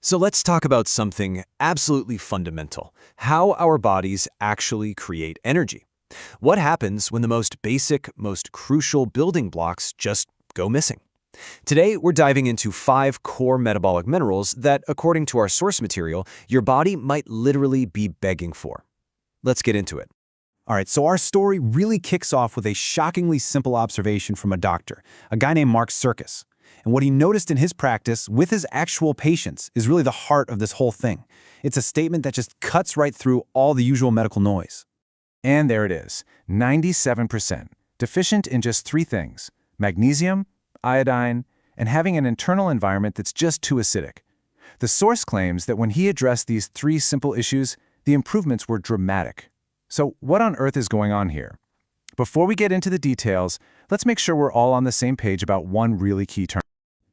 So let's talk about something absolutely fundamental, how our bodies actually create energy. What happens when the most basic, most crucial building blocks just go missing? Today, we're diving into 5 core metabolic minerals that, according to our source material, your body might literally be begging for. Let's get into it. All right, so our story really kicks off with a shockingly simple observation from a doctor, a guy named Mark Circus. And what he noticed in his practice with his actual patients is really the heart of this whole thing. It's a statement that just cuts right through all the usual medical noise. And there it is, 97%, deficient in just 3 things: magnesium, iodine, and having an internal environment that's just too acidic. The source claims that when he addressed these 3 simple issues, the improvements were dramatic. So what on earth is going on here? Before we get into the details, let's make sure we're all on the same page about one really key term.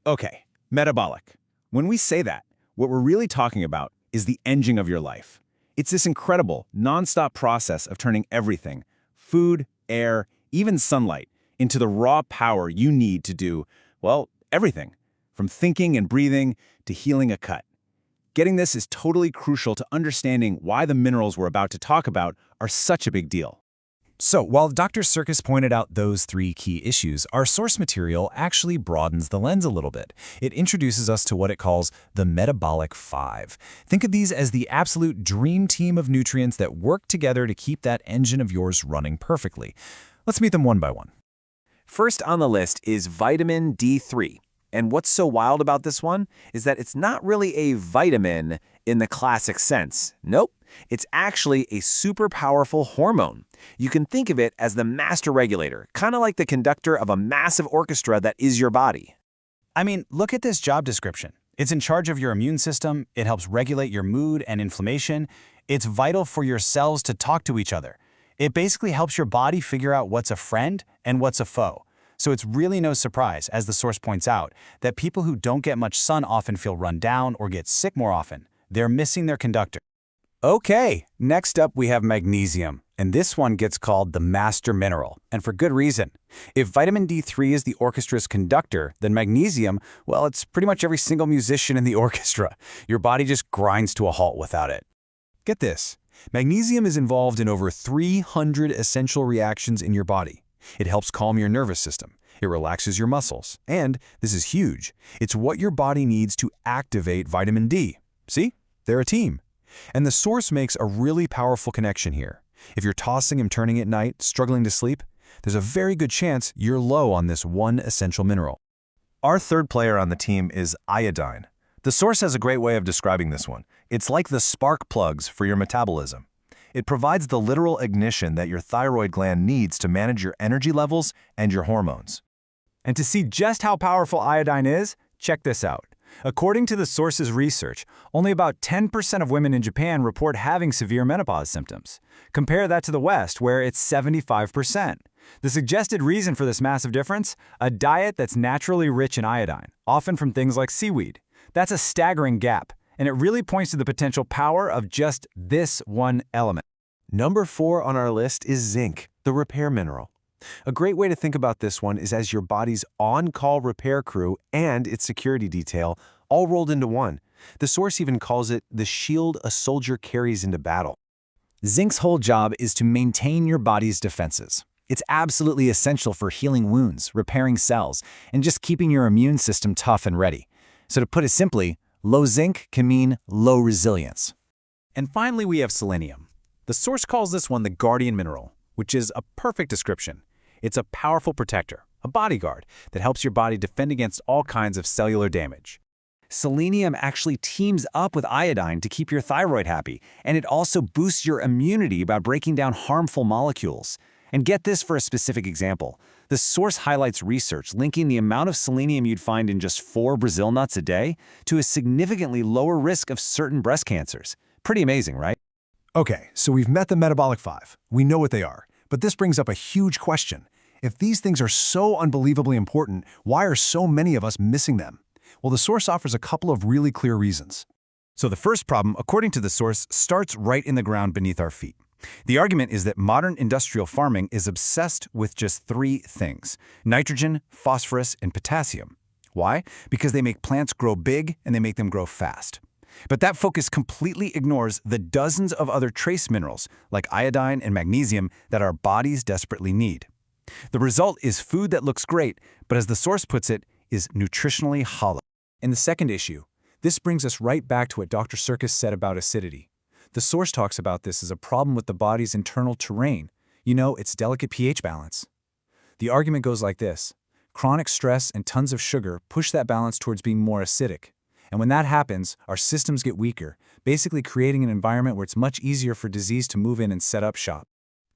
Okay, metabolic. When we say that, what we're really talking about is the engine of your life. It's this incredible, non-stop process of turning everything, food, air, even sunlight, into the raw power you need to do, well, everything, from thinking and breathing to healing a cut. Getting this is totally crucial to understanding why the minerals we're about to talk about are such a big deal. So, while Dr. Circus pointed out those 3 key issues, our source material actually broadens the lens a little bit. It introduces us to what it calls the Metabolic 5. Think of these as the absolute dream team of nutrients that work together to keep that engine of yours running perfectly. Let's meet them one by one. First on the list is vitamin D3. And what's so wild about this one is that it's not really a vitamin in the classic sense. Nope, it's actually a super powerful hormone. You can think of it as the master regulator, kind of like the conductor of a massive orchestra that is your body. I mean, look at this job description. It's in charge of your immune system, it helps regulate your mood and inflammation, it's vital for your cells to talk to each other. It basically helps your body figure out what's a friend and what's a foe. So it's really no surprise, as the source points out, that people who don't get much sun often feel run down or get sick more often. They're missing their conductor. Okay, next up we have magnesium, and this one gets called the master mineral, and for good reason. If vitamin D3 is the orchestra's conductor, then magnesium, well, it's pretty much every single musician in the orchestra. Your body just grinds to a halt without it. Get this, magnesium is involved in over 300 essential reactions in your body. It helps calm your nervous system. It relaxes your muscles. And, this is huge, it's what your body needs to activate vitamin D. See? They're a team. And the source makes a really powerful connection here. If you're tossing and turning at night, struggling to sleep, there's a very good chance you're low on this one essential mineral. Our third player on the team is iodine. The source has a great way of describing this one. It's like the spark plugs for your metabolism. It provides the literal ignition that your thyroid gland needs to manage your energy levels and your hormones. And to see just how powerful iodine is, check this out. According to the source's research, only about 10% of women in Japan report having severe menopause symptoms. Compare that to the West, where it's 75%. The suggested reason for this massive difference? A diet that's naturally rich in iodine, often from things like seaweed. That's a staggering gap, and it really points to the potential power of just this one element. Number 4 on our list is zinc, the repair mineral. A great way to think about this one is as your body's on-call repair crew and its security detail all rolled into one. The source even calls it the shield a soldier carries into battle. Zinc's whole job is to maintain your body's defenses. It's absolutely essential for healing wounds, repairing cells, and just keeping your immune system tough and ready. So to put it simply, low zinc can mean low resilience. And finally, we have selenium. The source calls this one the guardian mineral, which is a perfect description. It's a powerful protector, a bodyguard, that helps your body defend against all kinds of cellular damage. Selenium actually teams up with iodine to keep your thyroid happy, and it also boosts your immunity by breaking down harmful molecules. And get this for a specific example. The source highlights research linking the amount of selenium you'd find in just 4 Brazil nuts a day to a significantly lower risk of certain breast cancers. Pretty amazing, right? Okay, so we've met the Metabolic 5. We know what they are. But this brings up a huge question. If these things are so unbelievably important, why are so many of us missing them? Well, the source offers a couple of really clear reasons. So the first problem, according to the source, starts right in the ground beneath our feet. The argument is that modern industrial farming is obsessed with just 3 things: nitrogen, phosphorus, and potassium. Why? Because they make plants grow big and they make them grow fast. But that focus completely ignores the dozens of other trace minerals, like iodine and magnesium, that our bodies desperately need. The result is food that looks great, but as the source puts it, is nutritionally hollow. In the second issue, this brings us right back to what Dr. Circus said about acidity. The source talks about this as a problem with the body's internal terrain, its delicate pH balance. The argument goes like this. Chronic stress and tons of sugar push that balance towards being more acidic. And when that happens, our systems get weaker, basically creating an environment where it's much easier for disease to move in and set up shop.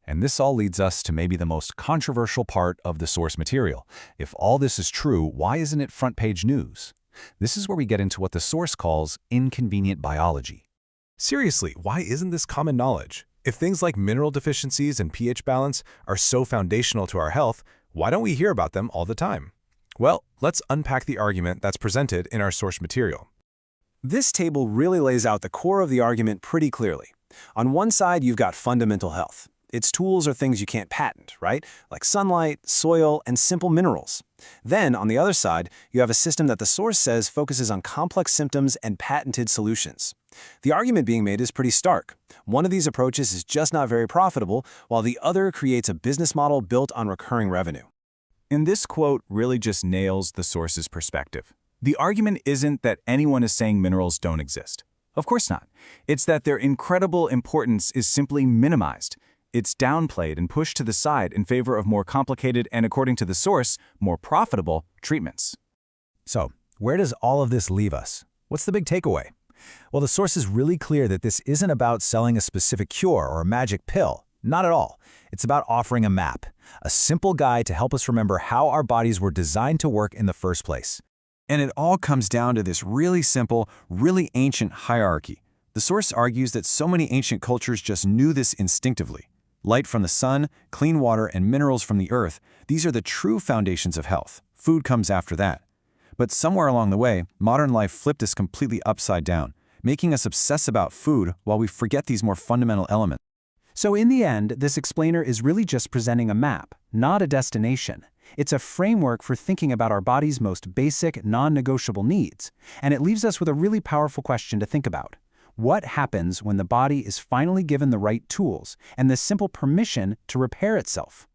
And this all leads us to maybe the most controversial part of the source material. If all this is true, why isn't it front-page news? This is where we get into what the source calls inconvenient biology. Seriously, why isn't this common knowledge? If things like mineral deficiencies and pH balance are so foundational to our health, why don't we hear about them all the time? Well, let's unpack the argument that's presented in our source material. This table really lays out the core of the argument pretty clearly. On one side, you've got fundamental health. Its tools are things you can't patent, right? Like sunlight, soil, and simple minerals. Then, on the other side, you have a system that the source says focuses on complex symptoms and patented solutions. The argument being made is pretty stark. One of these approaches is just not very profitable, while the other creates a business model built on recurring revenue. And this quote really just nails the source's perspective. The argument isn't that anyone is saying minerals don't exist. Of course not. It's that their incredible importance is simply minimized. It's downplayed and pushed to the side in favor of more complicated and, according to the source, more profitable treatments. So, where does all of this leave us? What's the big takeaway? Well, the source is really clear that this isn't about selling a specific cure or a magic pill. Not at all. It's about offering a map, a simple guide to help us remember how our bodies were designed to work in the first place. And it all comes down to this really simple, really ancient hierarchy. The source argues that so many ancient cultures just knew this instinctively. Light from the sun, clean water, and minerals from the earth, these are the true foundations of health. Food comes after that. But somewhere along the way, modern life flipped us completely upside down, making us obsess about food while we forget these more fundamental elements. So in the end, this explainer is really just presenting a map, not a destination. It's a framework for thinking about our body's most basic, non-negotiable needs. And it leaves us with a really powerful question to think about. What happens when the body is finally given the right tools and the simple permission to repair itself?